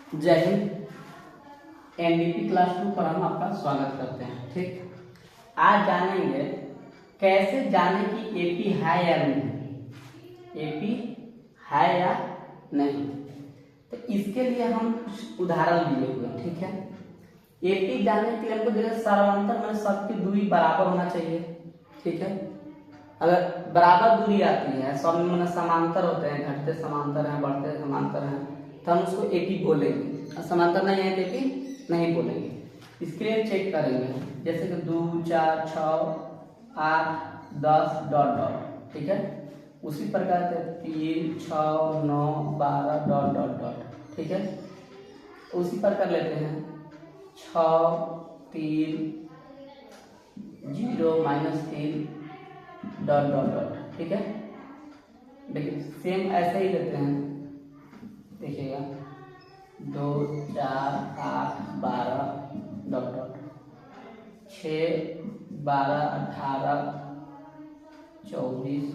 जय Hind. NDP class 2 पर हम आपका स्वागत करते हैं। ठीक, आज जानेंगे कैसे जाने कि एपी है या नहीं, एपी है या नहीं। तो इसके लिए हम कुछ उदाहरण लिए हुए हैं। ठीक है, एपी जानने के लिए हमको देखिए सर्वांतर में सबकी दूरी बराबर होना चाहिए। ठीक है, अगर बराबर दूरी आती है, सब में समांतर होते हैं, घटते समांतर हैं, बढ़ते समांतर हैं, तो हम उसको एपी बोलेंगे। और समांतर नहीं है तो एपी नहीं बोलेंगे। इसके लिए चेक करेंगे, जैसे कि 2, 4, 6, 8, 10 डॉट डॉट। ठीक है, उसी प्रकार से 3, 6, 9, 12 डॉट डॉट डॉट। ठीक है, उसी प्रकार लेते हैं 6, 3, 0, -3 डॉट डॉट डॉट। ठीक है, देखिए सेम ऐसे ही लेते हैं। देखिएगा 2, 4, 8, 12 डॉट डॉट, 6, 12, 18, 24,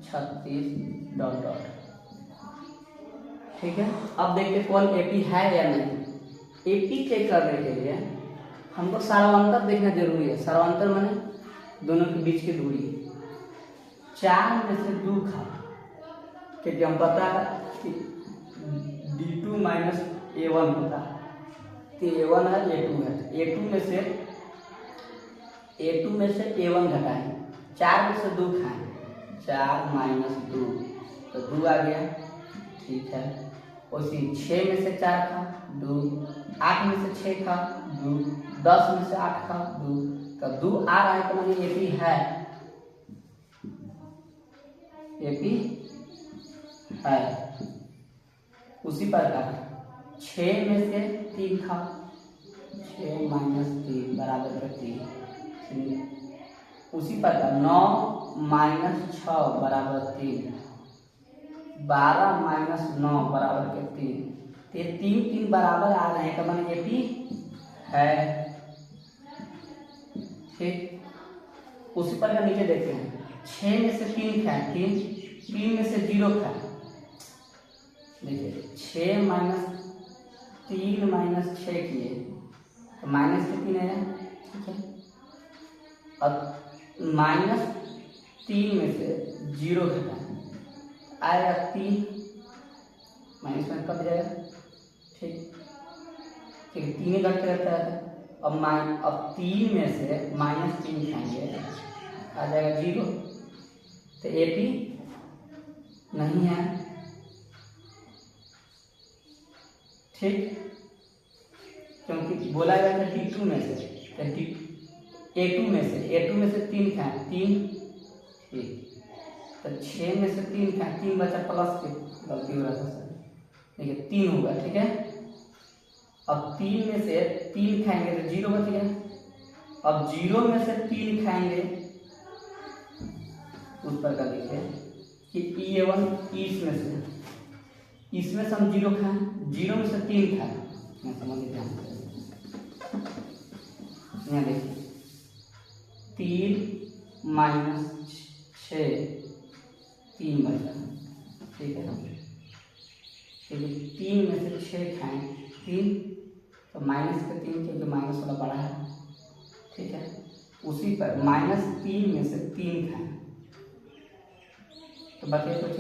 36 डॉट डॉट। ठीक है, अब देखते कौन एपी है या नहीं। एपी चेक करने के लिए हमको सर्वांतर देखना जरूरी है। सर्वांतर माने दोनों के बीच की दूरी। 4 में से 2 खा, क्योंकि हम पता है कि D2 माइनस A1 होता है, तो A1 है, A2 है। A2 में से A1 घटाएं, 4 में से 2 खाएं, 4 - 2 तो 2 आ गया। ठीक है, उसी 6 में से 4 खा 2, 8 में से 6 खा 2, 10 में से 8 खा 2, तो 2 आ रहा है तो मानी एपी है, एपी है। उसी प्रकार 6 में से 3 खा, 6 - 3 बराबर 3। उसी प्रकार 9 - 6 बराबर 3, 12 - 9 बराबर 3। ये 3 बराबर आ रहे हैं तो माने एपी है। ठीक, उसी प्रकार नीचे देखते हैं 6 में से 3 खाए, 3 में से 0 खाए। देखिए 6 - 3 - 6 किए तो -3 है। ठीक है, अब -3 में से 0 घटाएं, आएगा 3, माइनस में कट जाएगा। ठीक, 3 घटते रहता है। अब 3 में से -3 खाएंगे, आ जाएगा 0, तो एपी नहीं है। ठीक, क्योंकि बोला गया था D2 में से, A2 में से 3 खाएं, 3। ठीक, तो 6 में से 3 खाएं, 3 बचा प्लस के, गलती हो रहा था सर, देखिए 3 होगा। ठीक है, अब 3 में से 3 खाएंगे तो 0 बच गया। अब 0 में से 3 खाएंगे, उस पर का देखिए कि E1 इसमें से हम 0 खाएं, 0 में से 3 खाएं, समझिए ध्यान से। यहाँ देखिए 3 - 6 3 बचा। ठीक है, 3 में से 6 खाएं, 3 तो -3, क्योंकि माइनस वाला बड़ा है। ठीक है, उसी पर -3 में से 3 खाएं तो बचे कुछ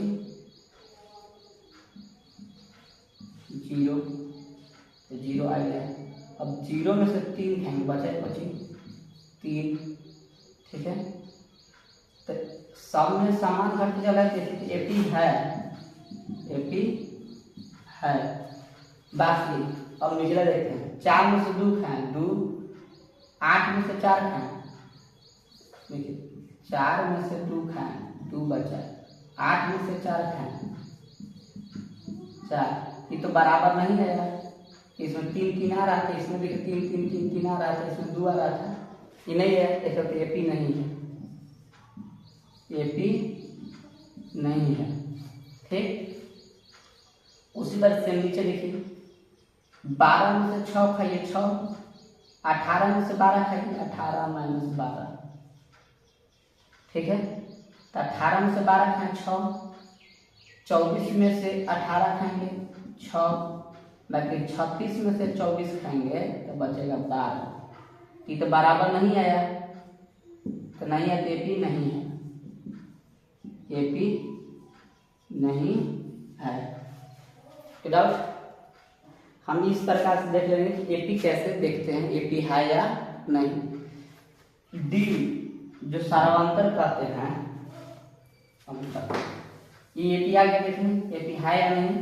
0, तो 0 आ गया। अब 0 में से 3 खाएंगे, बचे 3। ठीक है, तो सब में समान घट चला है, एपी है, एपी है। बाकी अब निचला देखते हैं 4 में से 2 खाएं, 2, 8 में से 4 खाएं। देखिए 4 में से 2 खाएं, 2 बचा, 8 में से 4 खाएं, 4। ये तो बराबर नहीं है यार, इसमें 3 आ रहा था, इसमें देखिए 3 आ रहा था, इसमें 2 आ रहा था, ये नहीं है, ऐसा तो एपी नहीं है, एपी नहीं है। ठीक, उसी तरह से नीचे देखिए 12 में से 6 खाइए 6, 18 में से 12 खाइए 18 - 12। ठीक है, तो 18 में से 12 खाएं 6, 24 में से 18 खाएंगे 6, बाकी 36 में से 24 खाएंगे तो बचेगा 12। ये तो बराबर नहीं आया, तो नहीं है, तो एपी नहीं है, एपी नहीं है। डाउट हम इस प्रकार से देख लेंगे कि एपी कैसे देखते हैं, एपी है या नहीं। डी जो सार्वंतर कहते हैं, हम ये एपी आ गया, देखें एपी है या नहीं।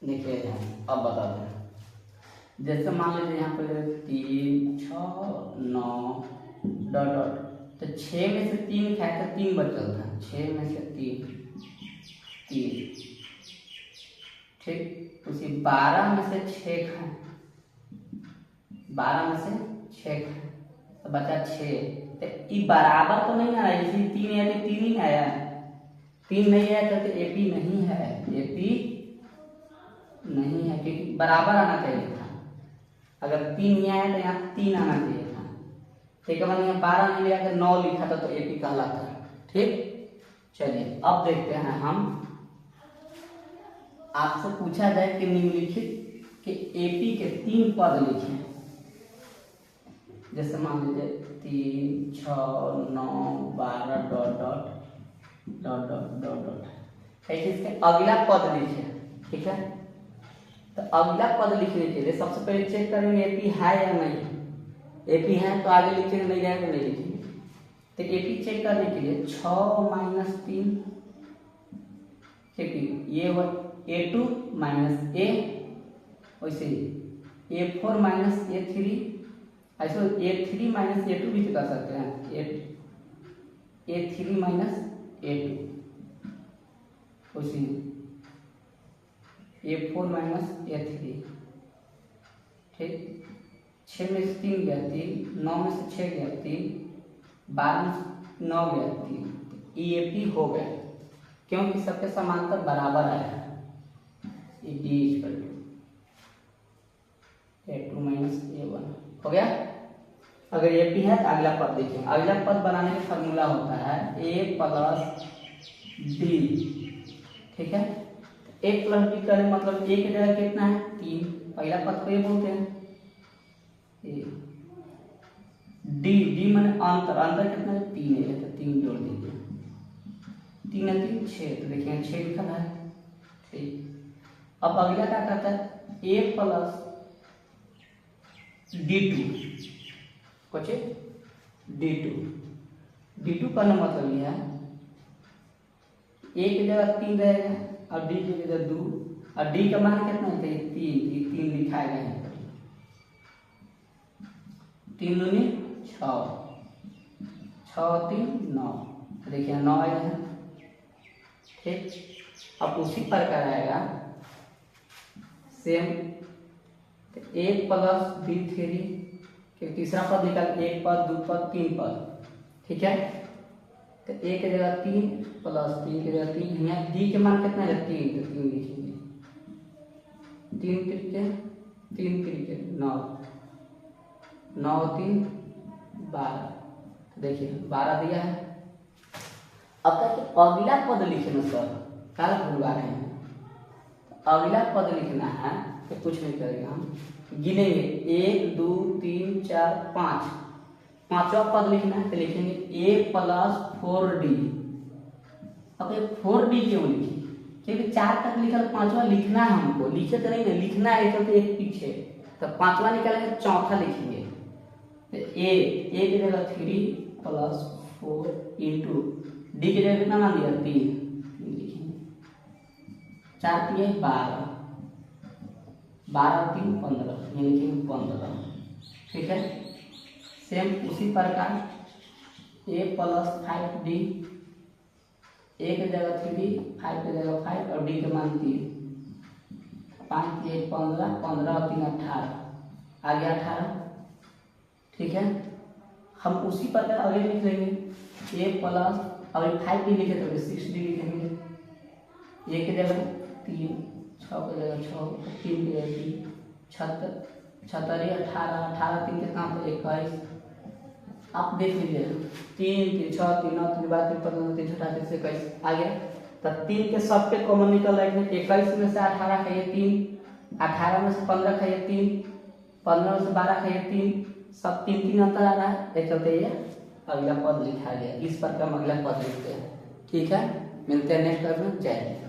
देखिए अब बता दें, जैसे मान लीजिए यहाँ पर 3 6 9 डॉट डॉट, तो 6 में से 3 खाए तो 3 बचल था, 6 में से 3 ठीक। उसी 12 में से 6 खाए, 12 में से 6 खाए तो बचा 6। तो ये बराबर तो नहीं आया, जैसे 3 है तो 3 ही आया, 3 नहीं आया तो एपी नहीं है, एपी नहीं है, क्योंकि बराबर आना चाहिए था। अगर 3 नहीं आया तो यहाँ 3 आना चाहिए था, ठीक है। मैंने 12 नहीं लिया, अगर 9 लिखा था तो एपी कहलाता है, ठीक। चलिए अब देखते हैं हम, आपसे पूछा जाए कि निम्नलिखित के एपी के 3 पद लिखें। जैसे मान लीजिए 3 6 9 12 dot dot dot dot dot dot, ऐसे इसके अगला पद लिखे, ठीक है। तो अगला पद लिखने के लिए सबसे पहले चेक करेंगे एपी है या नहीं। एपी है तो आगे लिखेंगे, नहीं है तो नहीं लिखेंगे। तो एपी चेक करने के लिए 6 माइनस 3, ठीक है, ये हो A2 माइनस ए, वैसे A4 माइनस A3, ऐसे A3 माइनस A2 भी कर सकते हैं, A3 माइनस A2, वैसे A4 माइनस A3, ठीक। 6 में से 3 गया 3, 9 में से 6 गया 3, 12 में से 9 गया 3, EAP हो गया, क्योंकि सबके समांतर बराबर आया है। D equal to A2 minus A1 हो गया। अगर एपी है तो अगला पद देखिए, अगला पद बनाने का फॉर्मूला होता है A प्लस D, ठीक है। A प्लस D करने मतलब A की जगह कितना है 3, पहला पद को ये बोलते हैं D, D माने अंतर, अंतर कितना है 3 है, तो 3 जोड़ दीजिए, 3 है 3 6, तो देखिए 6 लिखा है, ठीक। अब अगला क्या कहता है A प्लस D2, कुछ D2 का मतलब यह है A की जगह 3 रहेगा और D की जगह 2, और D का मान कितना है 3 लिखा गया है, 3 दूनी 6, 6 3 9, देखिए 9 आया है, ठीक। अब उसी प्रकार आएगा सेम A प्लस D3, तीसरा पद निकाल, 1 पद 2 पद 3 पद, ठीक है। तो A की जगह 3 प्लस 3 की जगह 3, यहाँ D के मान कितना है 3, तो 3 लिखेंगे, 3 त्रिके 9, 9 3 12, देखिए 12 दिया है। अब तक अगला पद लिखना सर, कल भूलवा रहे हैं, अगला पद लिखना है तो कुछ नहीं करेगा, हम गिनेंगे 1 2 3 4 5, पांचवा पद लिखना है तो लिखेंगे A प्लस 4D। अब ये 4D क्यों लिखे, क्योंकि 4 तक लिखा तो पांचवा लिखना है हमको, लिखे तो नहीं ना, लिखना है तो एक पीछे, तो पांचवा निकालेंगे चौथा लिखेंगे, तो A की जगह 3 प्लस 4 इंटू D की जगह कितना मान दिया 3 लिखेंगे, 4 3 12, 12 3 15, ये लिखेंगे 15, ठीक है। सेम उसी प्रकार A प्लस 5D, A की जगह 3, 5 की जगह 5 और D के मान 3, 5 3 15, 15 3 18, आ गया 18, ठीक है। हम उसी प्रकार आगे लिख लेंगे A प्लस, अगर 5D लिखे तो 6D लिखेंगे, A की जगह 3 छः को जगह छः, तीन की जगह तीन, छतरी 18, 18 तीन के कहाँ पर 21। आप देख लीजिए 3 3 6 3 9 3 12 3 15 3 छठा 3 से 21 आ गया। तो 3 के सब पे कॉमन निकल रहा है, 21 में से 18 है ये 3, 18 में से 15 है ये 3, 15 में से 12 है ये 3, सब 3 3 अंतर आ रहा है, ये चलते ये अगला पद लिखा गया। इस पर हम अगला पद लिखते हैं। ठीक है, मिलते हैं नेक्स्ट क्लास में। जय हिंद।